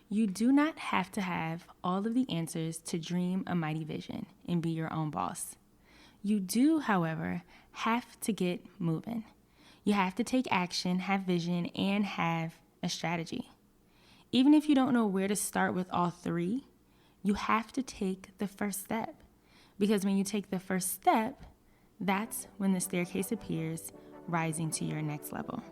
You do not have to have all of the answers to dream a mighty vision and be your own boss. You do, however, have to get moving. You have to take action, have vision, and have a strategy. Even if you don't know where to start with all three, you have to take the first step. Because when you take the first step, that's when the staircase appears, rising to your next level.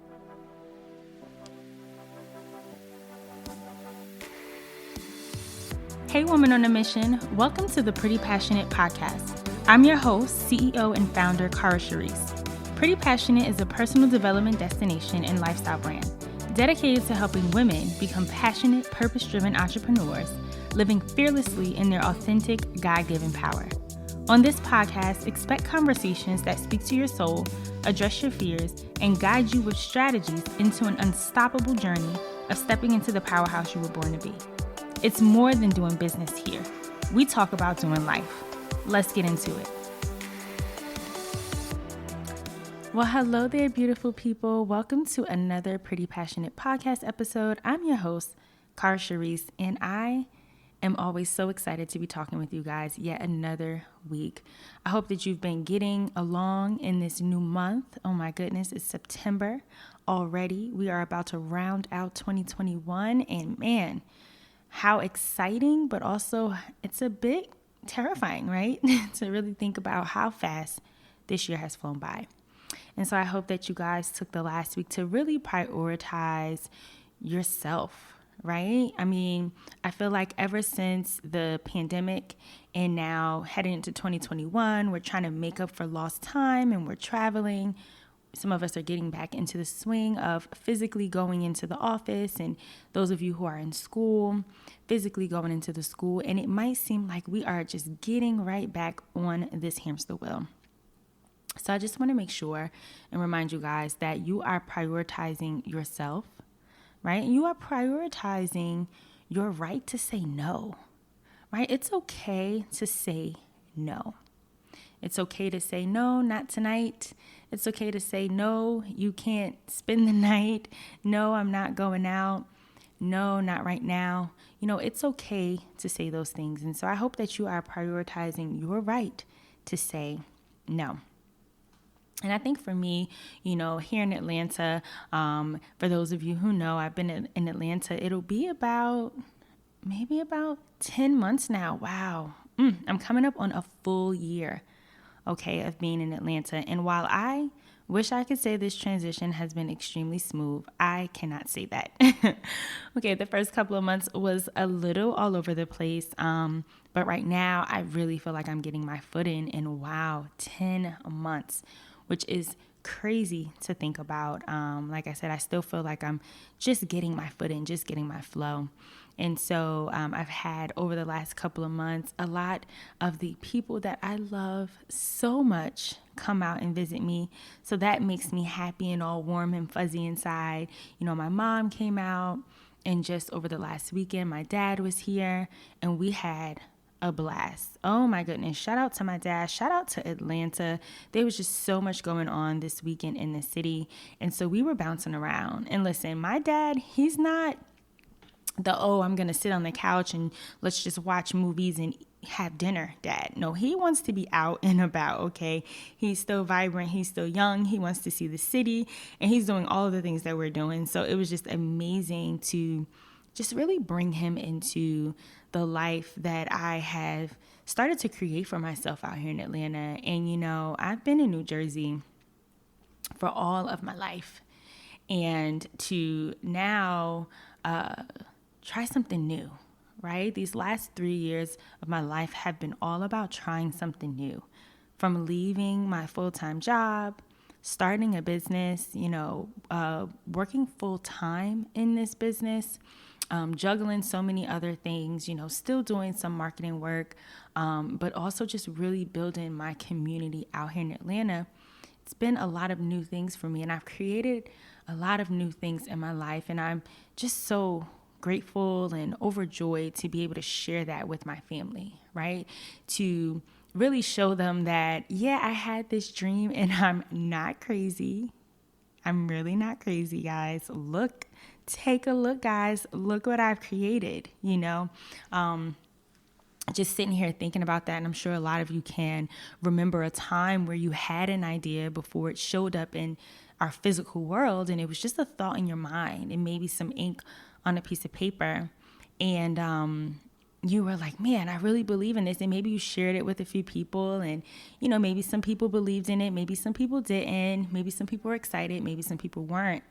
Hey, woman on a mission, welcome to the Pretty Passionate Podcast. I'm your host, CEO and founder, Cara Charisse. Pretty Passionate is a personal development destination and lifestyle brand dedicated to helping women become passionate, purpose-driven entrepreneurs, living fearlessly in their authentic, God-given power. On this podcast, expect conversations that speak to your soul, address your fears, and guide you with strategies into an unstoppable journey of stepping into the powerhouse you were born to be. It's more than doing business here. We talk about doing life. Let's get into it. Well, hello there, beautiful people. Welcome to another Pretty Passionate Podcast episode. I'm your host, Cara Charisse, and I am always so excited to be talking with you guys yet another week. I hope that you've been getting along in this new month. Oh my goodness, it's September already. We are about to round out 2021, and man, how exciting, but also it's a bit terrifying, right? To really think about how fast this year has flown by. And so I hope that you guys took the last week to really prioritize yourself, right? I mean, I feel like ever since the pandemic and now heading into 2021, we're trying to make up for lost time and we're traveling. Some of us are getting back into the swing of physically going into the office, and those of you who are in school, physically going into the school. And it might seem like we are just getting right back on this hamster wheel. So I just want to make sure and remind you guys that you are prioritizing yourself, right? And you are prioritizing your right to say no, right? It's okay to say no. It's okay to say no, not tonight. It's okay to say no, you can't spend the night. No, I'm not going out. No, not right now. You know, it's okay to say those things. And so I hope that you are prioritizing your right to say no. And I think for me, you know, here in Atlanta, for those of you who know, I've been in Atlanta, it'll be maybe about 10 months now. Wow. I'm coming up on a full year, okay, of being in Atlanta. And while I wish I could say this transition has been extremely smooth, I cannot say that. Okay, the first couple of months was a little all over the place. But right now, I really feel like I'm getting my foot in. And wow, 10 months, which is crazy to think about. Like I said, I still feel like I'm just getting my foot in, just getting my flow. And so I've had over the last couple of months, a lot of the people that I love so much come out and visit me. So that makes me happy and all warm and fuzzy inside. You know, my mom came out, and just over the last weekend, my dad was here, and we had a blast. Oh my goodness. Shout out to my dad. Shout out to Atlanta. There was just so much going on this weekend in the city. And so we were bouncing around. And listen, my dad, he's not I'm going to sit on the couch and let's just watch movies and have dinner dad. No, he wants to be out and about, okay? He's still vibrant. He's still young. He wants to see the city, and he's doing all of the things that we're doing. So it was just amazing to just really bring him into the life that I have started to create for myself out here in Atlanta. And, you know, I've been in New Jersey for all of my life. And to now try something new, right? These last 3 years of my life have been all about trying something new. From leaving my full-time job, starting a business, you know, working full-time in this business, juggling so many other things, you know, still doing some marketing work, but also just really building my community out here in Atlanta. It's been a lot of new things for me, and I've created a lot of new things in my life, and I'm just so grateful and overjoyed to be able to share that with my family, right? To really show them that, yeah, I had this dream and I'm not crazy. I'm really not crazy, guys. Look take a look, guys. Look what I've created, just sitting here thinking about that. And I'm sure a lot of you can remember a time where you had an idea before it showed up in our physical world. And it was just a thought in your mind and maybe some ink on a piece of paper. And you were like, man, I really believe in this. And maybe you shared it with a few people and, maybe some people believed in it. Maybe some people didn't. Maybe some people were excited. Maybe some people weren't.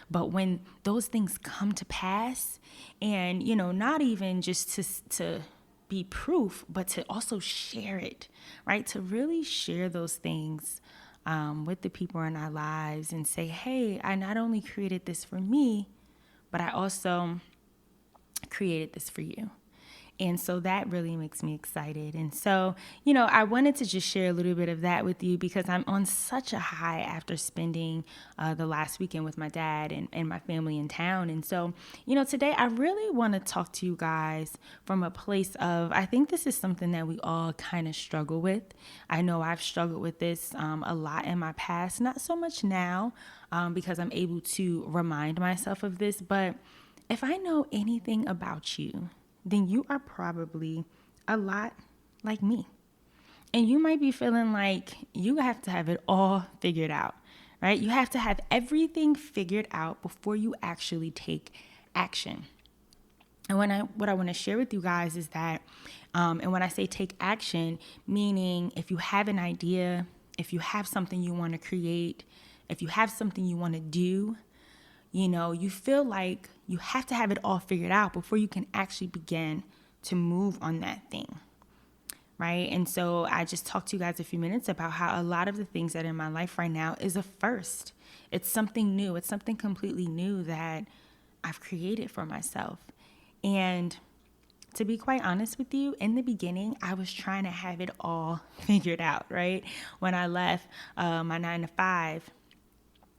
But when those things come to pass and, not even just to be proof, but to also share it, right? To really share those things with the people in our lives and say, hey, I not only created this for me, but I also created this for you. And so that really makes me excited. And so, I wanted to just share a little bit of that with you because I'm on such a high after spending the last weekend with my dad and my family in town. And so, today I really want to talk to you guys from a place of, I think this is something that we all kind of struggle with. I know I've struggled with this a lot in my past, not so much now because I'm able to remind myself of this. But if I know anything about you, then you are probably a lot like me. And you might be feeling like you have to have it all figured out, right? You have to have everything figured out before you actually take action. And what I want to share with you guys is that, and when I say take action, meaning if you have an idea, if you have something you want to create, if you have something you want to do, you feel like you have to have it all figured out before you can actually begin to move on that thing, right? And so I just talked to you guys a few minutes about how a lot of the things that are in my life right now is a first. It's something new. It's something completely new that I've created for myself. And to be quite honest with you, in the beginning, I was trying to have it all figured out, right? When I left my 9 to 5,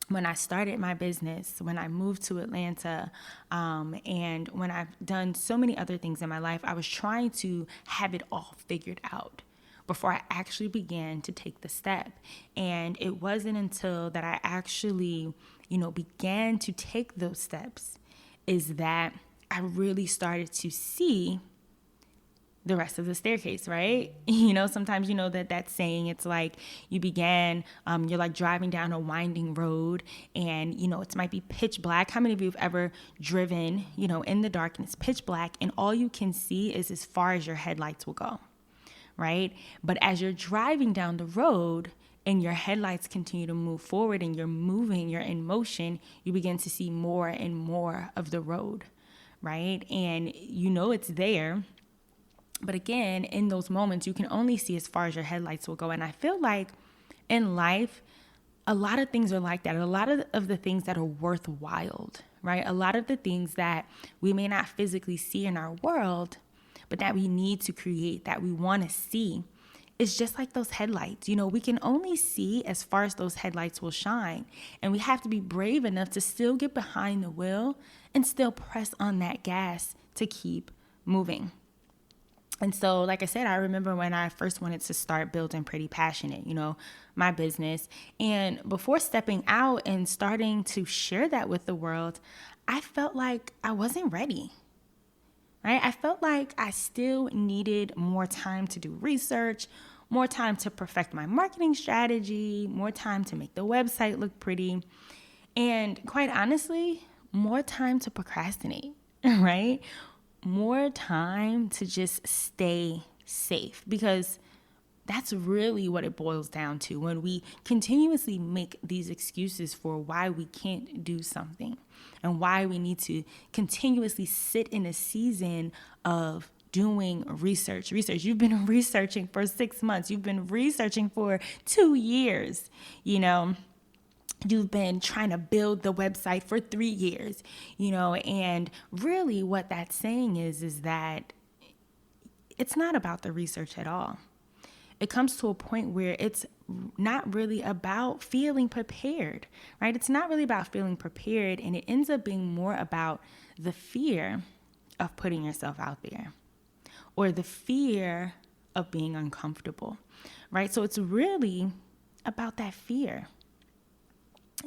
when I started my business, when I moved to Atlanta, and when I've done so many other things in my life, I was trying to have it all figured out before I actually began to take the step. And it wasn't until that I actually, began to take those steps is that I really started to see the rest of the staircase, right? Sometimes that saying, it's like you began, you're like driving down a winding road and, it might be pitch black. How many of you have ever driven, in the dark and it's pitch black and all you can see is as far as your headlights will go, right? But as you're driving down the road and your headlights continue to move forward and you're moving, you're in motion, you begin to see more and more of the road, right? And it's there. But again, in those moments, you can only see as far as your headlights will go. And I feel like in life, a lot of things are like that. A lot of the things that are worthwhile, right? A lot of the things that we may not physically see in our world, but that we need to create, that we want to see, is just like those headlights. We can only see as far as those headlights will shine. And we have to be brave enough to still get behind the wheel and still press on that gas to keep moving. And so, like I said, I remember when I first wanted to start building PrettiPassionate, my business. And before stepping out and starting to share that with the world, I felt like I wasn't ready, right? I felt like I still needed more time to do research, more time to perfect my marketing strategy, more time to make the website look pretty, and quite honestly, more time to procrastinate, right? More time to just stay safe, because that's really what it boils down to when we continuously make these excuses for why we can't do something and why we need to continuously sit in a season of doing research. You've been researching for 6 months. You've been researching for 2 years, You've been trying to build the website for 3 years, and really what that's saying is that it's not about the research at all. It comes to a point where it's not really about feeling prepared, right? It's not really about feeling prepared, and it ends up being more about the fear of putting yourself out there or the fear of being uncomfortable, right? So it's really about that fear.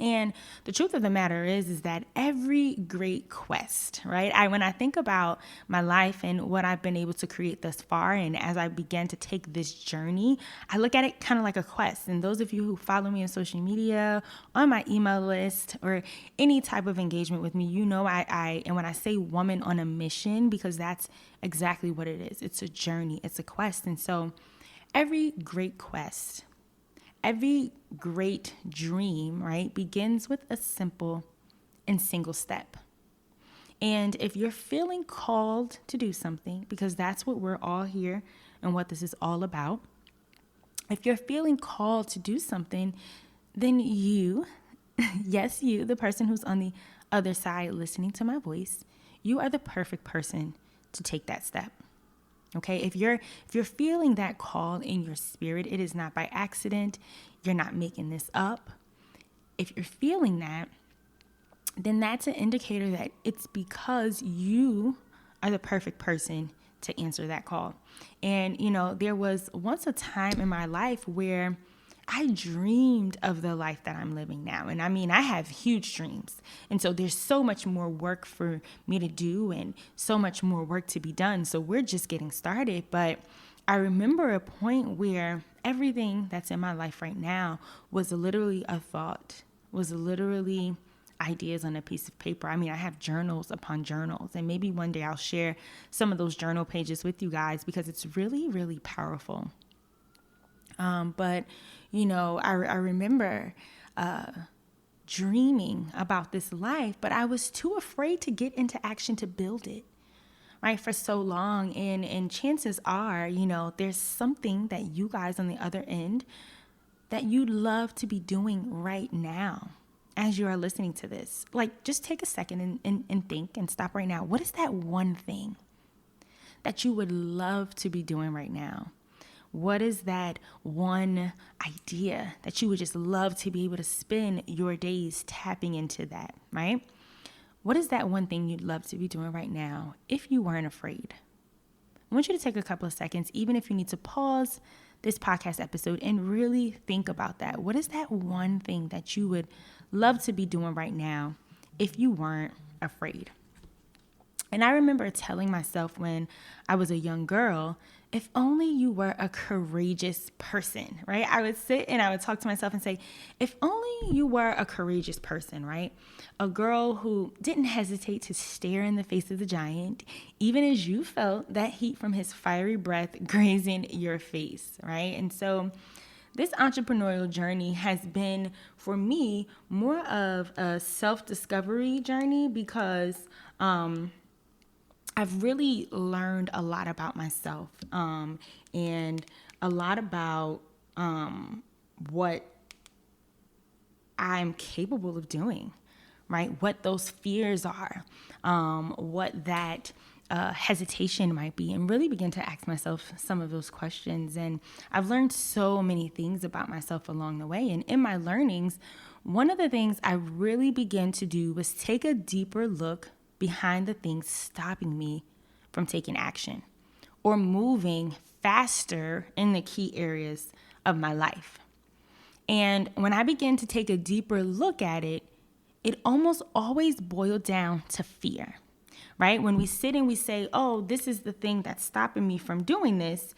And the truth of the matter is that every great quest, right? When I think about my life and what I've been able to create thus far, and as I began to take this journey, I look at it kind of like a quest. And those of you who follow me on social media, on my email list, or any type of engagement with me, you know and when I say woman on a mission, because that's exactly what it is. It's a journey, it's a quest. And so every great quest, every great dream, right, begins with a simple and single step. And if you're feeling called to do something, because that's what we're all here and what this is all about, if you're feeling called to do something, then you, yes, you, the person who's on the other side listening to my voice, you are the perfect person to take that step. Okay, if you're feeling that call in your spirit, it is not by accident. You're not making this up. If you're feeling that, then that's an indicator that it's because you are the perfect person to answer that call. And, there was once a time in my life where I dreamed of the life that I'm living now. And I have huge dreams. And so there's so much more work for me to do and so much more work to be done. So we're just getting started. But I remember a point where everything that's in my life right now was literally a thought, was literally ideas on a piece of paper. I have journals upon journals, and maybe one day I'll share some of those journal pages with you guys because it's really, really powerful. But I remember dreaming about this life, but I was too afraid to get into action to build it, right, for so long. And chances are, there's something that you guys on the other end that you'd love to be doing right now as you are listening to this. Like, just take a second and think and stop right now. What is that one thing that you would love to be doing right now? What is that one idea that you would just love to be able to spend your days tapping into that, right? What is that one thing you'd love to be doing right now if you weren't afraid? I want you to take a couple of seconds, even if you need to pause this podcast episode and really think about that. What is that one thing that you would love to be doing right now if you weren't afraid? And I remember telling myself when I was a young girl, if only you were a courageous person, right? I would sit and I would talk to myself and say, if only you were a courageous person, right? A girl who didn't hesitate to stare in the face of the giant, even as you felt that heat from his fiery breath grazing your face, right? And so this entrepreneurial journey has been, for me, more of a self-discovery journey because I've really learned a lot about myself and a lot about what I'm capable of doing, right? What those fears are, what that hesitation might be, and really begin to ask myself some of those questions. And I've learned so many things about myself along the way. And in my learnings, one of the things I really began to do was take a deeper look behind the things stopping me from taking action or moving faster in the key areas of my life. And when I began to take a deeper look at it, it almost always boiled down to fear, right? When we sit and we say, oh, this is the thing that's stopping me from doing this,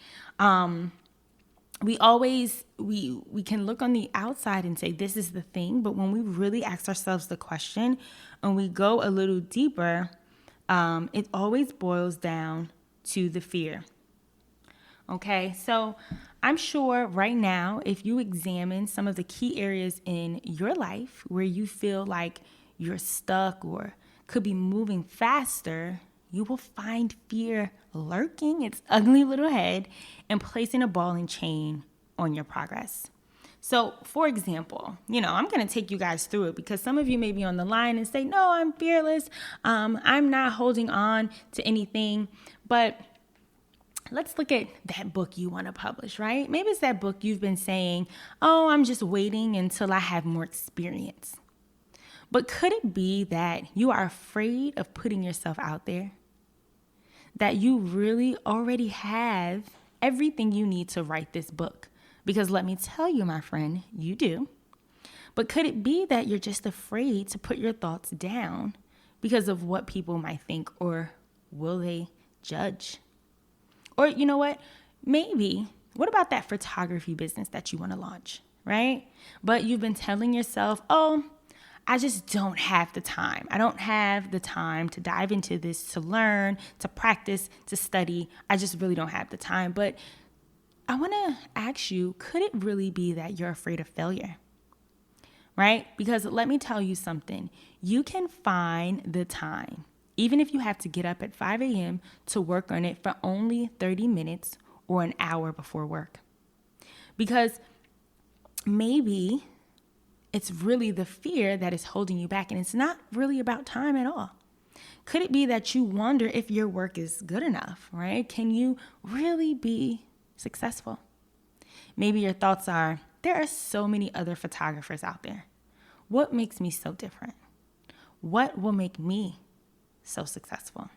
we can look on the outside and say, this is the thing. But when we really ask ourselves the question and we go a little deeper, it always boils down to the fear. Okay, so I'm sure right now, if you examine some of the key areas in your life where you feel like you're stuck or could be moving faster, you will find fear lurking its ugly little head and placing a ball and chain on your progress. So, for example, I'm going to take you guys through it because some of you may be on the line and say, no, I'm fearless. I'm not holding on to anything. But let's look at that book you want to publish, right? Maybe it's that book you've been saying, oh, I'm just waiting until I have more experience. But could it be that you are afraid of putting yourself out there? That you really already have everything you need to write this book? Because let me tell you, my friend, you do. But could it be that you're just afraid to put your thoughts down because of what people might think, or will they judge? Or you know what? Maybe, what about that photography business that you want to launch, right? But you've been telling yourself, oh, I just don't have the time. I don't have the time to dive into this, to learn, to practice, to study. I just really don't have the time. But I want to ask you, could it really be that you're afraid of failure? Right? Because let me tell you something. You can find the time, even if you have to get up at 5 a.m. to work on it for only 30 minutes or an hour before work. Because maybe it's really the fear that is holding you back, and it's not really about time at all. Could it be that you wonder if your work is good enough, right? Can you really be successful? Maybe your thoughts are, there are so many other photographers out there. What makes me so different? What will make me so successful?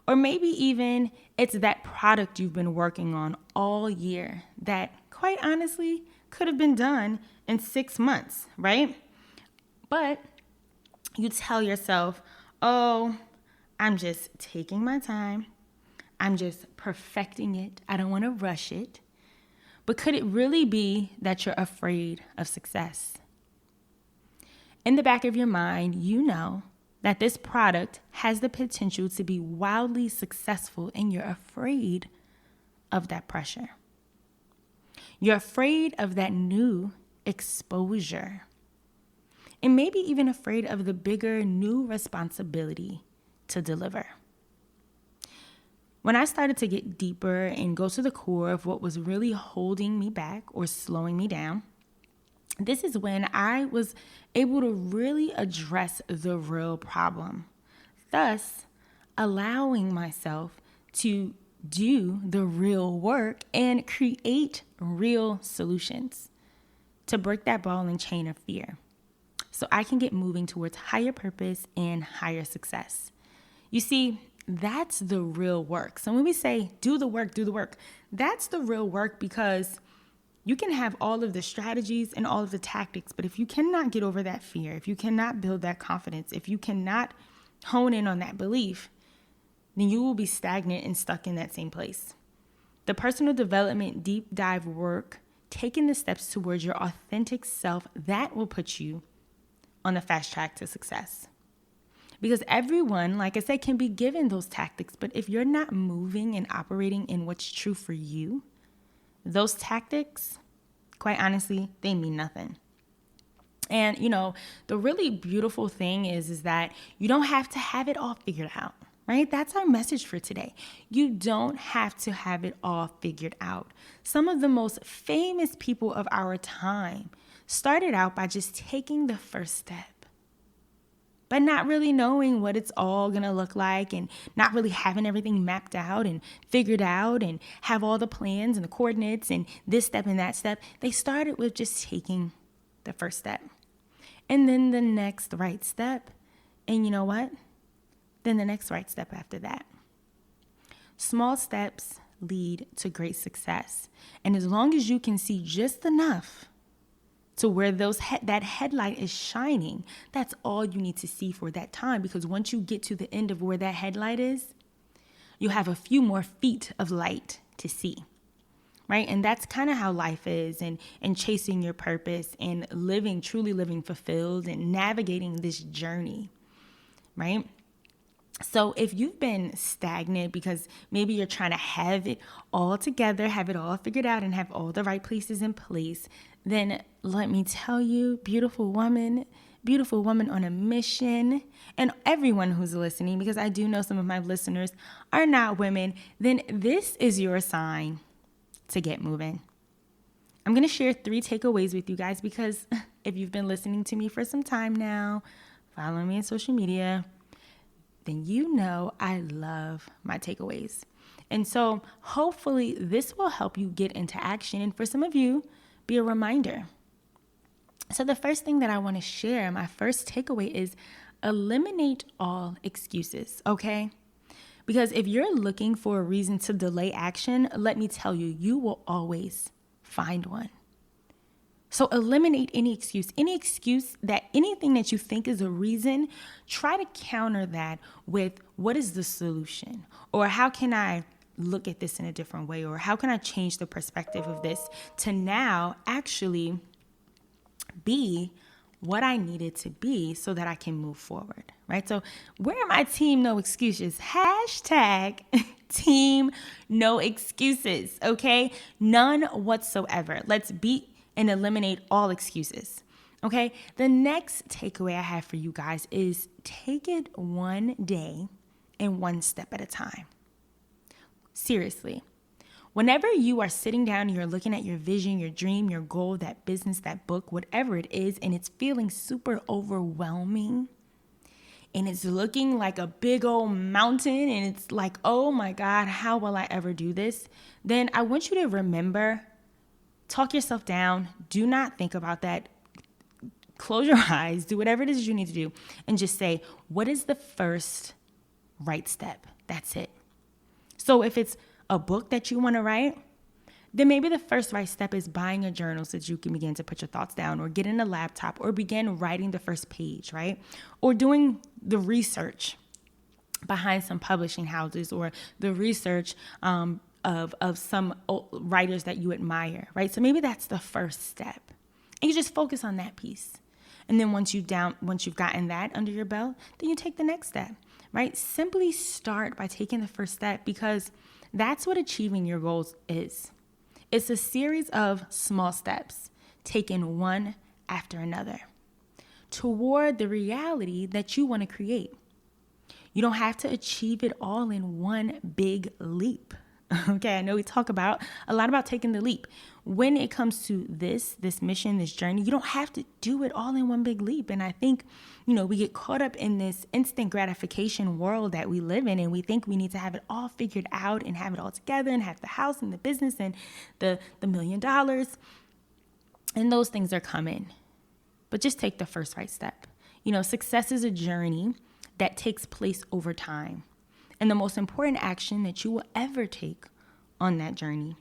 Or maybe even it's that product you've been working on all year that, quite honestly, could have been done in 6 months, right? But you tell yourself, oh, I'm just taking my time. I'm just perfecting it. I don't want to rush it. But could it really be that you're afraid of success? In the back of your mind, you know that this product has the potential to be wildly successful, and you're afraid of that pressure. You're afraid of that new exposure, and maybe even afraid of the bigger new responsibility to deliver. When I started to get deeper and go to the core of what was really holding me back or slowing me down, this is when I was able to really address the real problem, thus allowing myself to do the real work and create real solutions to break that ball and chain of fear so I can get moving towards higher purpose and higher success. You see, that's the real work. So when we say do the work, that's the real work, because you can have all of the strategies and all of the tactics, but if you cannot get over that fear, if you cannot build that confidence, if you cannot hone in on that belief, then you will be stagnant and stuck in that same place. The personal development deep dive work, taking the steps towards your authentic self, that will put you on the fast track to success. Because everyone, like I said, can be given those tactics, but if you're not moving and operating in what's true for you, those tactics, quite honestly, they mean nothing. And, the really beautiful thing is that you don't have to have it all figured out, right? That's our message for today. You don't have to have it all figured out. Some of the most famous people of our time started out by just taking the first step, but not really knowing what it's all going to look like, and not really having everything mapped out and figured out and have all the plans and the coordinates and this step and that step. They started with just taking the first step, and then the next right step. And you know what? Then the next right step after that. Small steps lead to great success. And as long as you can see just enough to where that headlight is shining, that's all you need to see for that time. Because once you get to the end of where that headlight is, you have a few more feet of light to see, right? And that's kind of how life is, and chasing your purpose and truly living fulfilled and navigating this journey, right? So if you've been stagnant because maybe you're trying to have it all together, have it all figured out, and have all the right places in place, then let me tell you, beautiful woman on a mission, and everyone who's listening, because I do know some of my listeners are not women, then this is your sign to get moving. I'm going to share 3 takeaways with you guys, because if you've been listening to me for some time now, following me on social media, then you know I love my takeaways. And so hopefully this will help you get into action, and for some of you, be a reminder. So the first thing that I want to share, my first takeaway, is eliminate all excuses, okay? Because if you're looking for a reason to delay action, let me tell you, you will always find one. So eliminate any excuse that anything that you think is a reason, try to counter that with what is the solution? Or how can I look at this in a different way? Or how can I change the perspective of this to now actually be what I needed to be so that I can move forward, right? So we're my team, no excuses. Hashtag team, no excuses, okay? None whatsoever. Let's beat and eliminate all excuses, okay? The next takeaway I have for you guys is take it one day and one step at a time. Seriously. Whenever you are sitting down and you're looking at your vision, your dream, your goal, that business, that book, whatever it is, and it's feeling super overwhelming, and it's looking like a big old mountain, and it's like, oh my God, how will I ever do this? Then I want you to remember, talk yourself down. Do not think about that. Close your eyes, do whatever it is you need to do, and just say, what is the first right step? That's it. So if it's a book that you want to write, then maybe the first right step is buying a journal so that you can begin to put your thoughts down, or getting a laptop, or begin writing the first page, right? Or doing the research behind some publishing houses, or the research of some writers that you admire, right? So maybe that's the first step. And you just focus on that piece. And then once you've gotten that under your belt, then you take the next step, right? Simply start by taking the first step, because that's what achieving your goals is. It's a series of small steps taken one after another toward the reality that you want to create. You don't have to achieve it all in one big leap. Okay, I know we talk a lot about taking the leap. When it comes to this mission, this journey, you don't have to do it all in one big leap. And I think, we get caught up in this instant gratification world that we live in, and we think we need to have it all figured out and have it all together and have the house and the business and the $1 million. And those things are coming. But just take the first right step. Success is a journey that takes place over time. And the most important action that you will ever take on that journey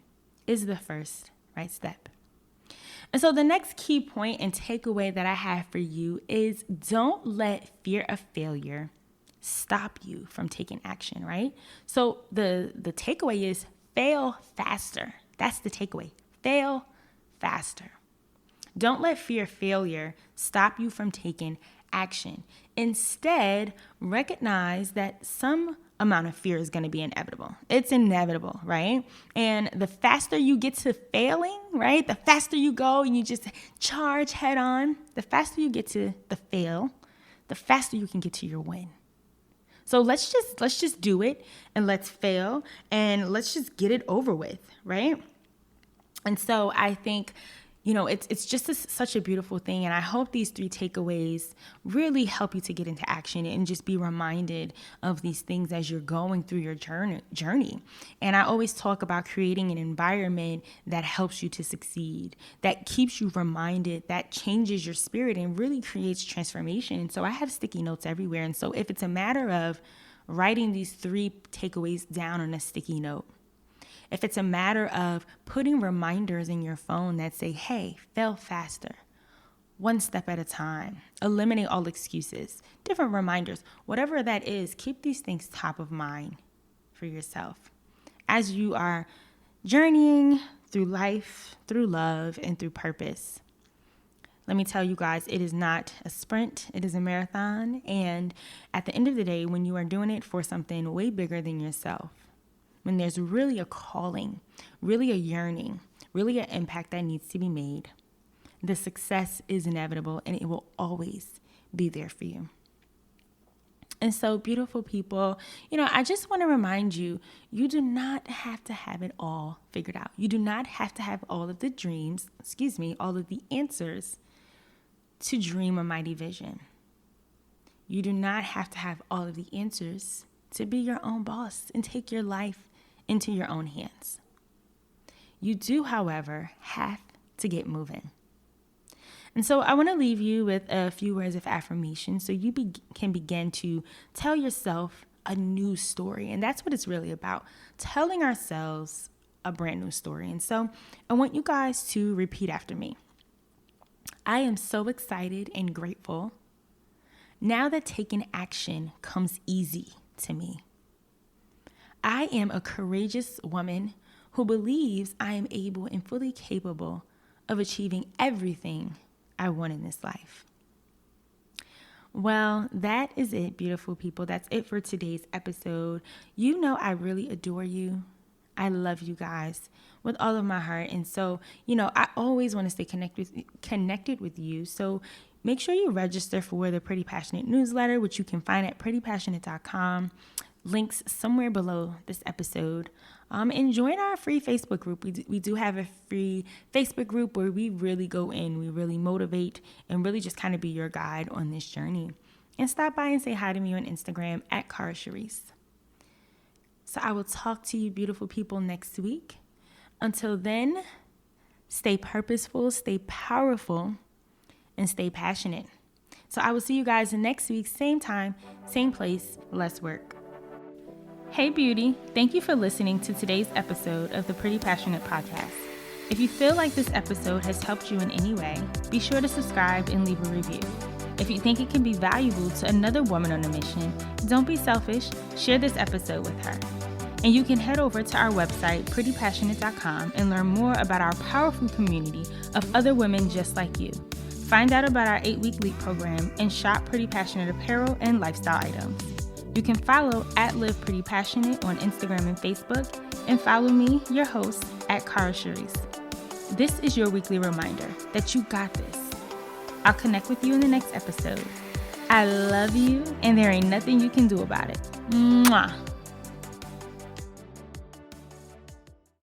is the first right step. And so the next key point and takeaway that I have for you is, don't let fear of failure stop you from taking action, right? So the takeaway is fail faster. That's the takeaway. Fail faster. Don't let fear of failure stop you from taking action. Instead, recognize that some amount of fear is going to be inevitable. It's inevitable, right? And the faster you get to failing, right? The faster you go and you just charge head on, the faster you get to the fail, the faster you can get to your win. So let's just do it, and let's fail, and let's just get it over with, right? And so I think, it's just such a beautiful thing. And I hope these 3 takeaways really help you to get into action and just be reminded of these things as you're going through your journey. And I always talk about creating an environment that helps you to succeed, that keeps you reminded, that changes your spirit and really creates transformation. And so I have sticky notes everywhere. And so if it's a matter of writing these 3 takeaways down on a sticky note, if it's a matter of putting reminders in your phone that say, hey, fail faster, one step at a time, eliminate all excuses, different reminders, whatever that is, keep these things top of mind for yourself as you are journeying through life, through love, and through purpose. Let me tell you guys, it is not a sprint, it is a marathon. And at the end of the day, when you are doing it for something way bigger than yourself, when there's really a calling, really a yearning, really an impact that needs to be made, the success is inevitable, and it will always be there for you. And so, beautiful people, I just want to remind you, you do not have to have it all figured out. You do not have to have all of the all of the answers to dream a mighty vision. You do not have to have all of the answers to be your own boss and take your life into your own hands. You do, however, have to get moving. And so I want to leave you with a few words of affirmation so you can begin to tell yourself a new story. And that's what it's really about, telling ourselves a brand new story. And so I want you guys to repeat after me. I am so excited and grateful now that taking action comes easy to me. I am a courageous woman who believes I am able and fully capable of achieving everything I want in this life. Well, that is it, beautiful people. That's it for today's episode. You know I really adore you. I love you guys with all of my heart. And so, I always want to stay connected with you. So make sure you register for the Pretty Passionate newsletter, which you can find at PrettiPassionate.com. Links somewhere below this episode. And join our free Facebook group. We do have a free Facebook group where we really go in, we really motivate, and really just kind of be your guide on this journey. And stop by and say hi to me on Instagram at Cara Charisse. So I will talk to you, beautiful people, next week. Until then, stay purposeful, stay powerful, and stay passionate. So I will see you guys next week, same time, same place, less work. Hey beauty, thank you for listening to today's episode of the Pretty Passionate Podcast. If you feel like this episode has helped you in any way, be sure to subscribe and leave a review. If you think it can be valuable to another woman on a mission, don't be selfish, share this episode with her. And you can head over to our website, PrettiPassionate.com, and learn more about our powerful community of other women just like you. Find out about our 8-week LEAP program and shop Pretty Passionate apparel and lifestyle items. You can follow at Live Pretty Passionate on Instagram and Facebook, and follow me, your host, at Cara Charisse. This is your weekly reminder that you got this. I'll connect with you in the next episode. I love you, and there ain't nothing you can do about it. Mwah.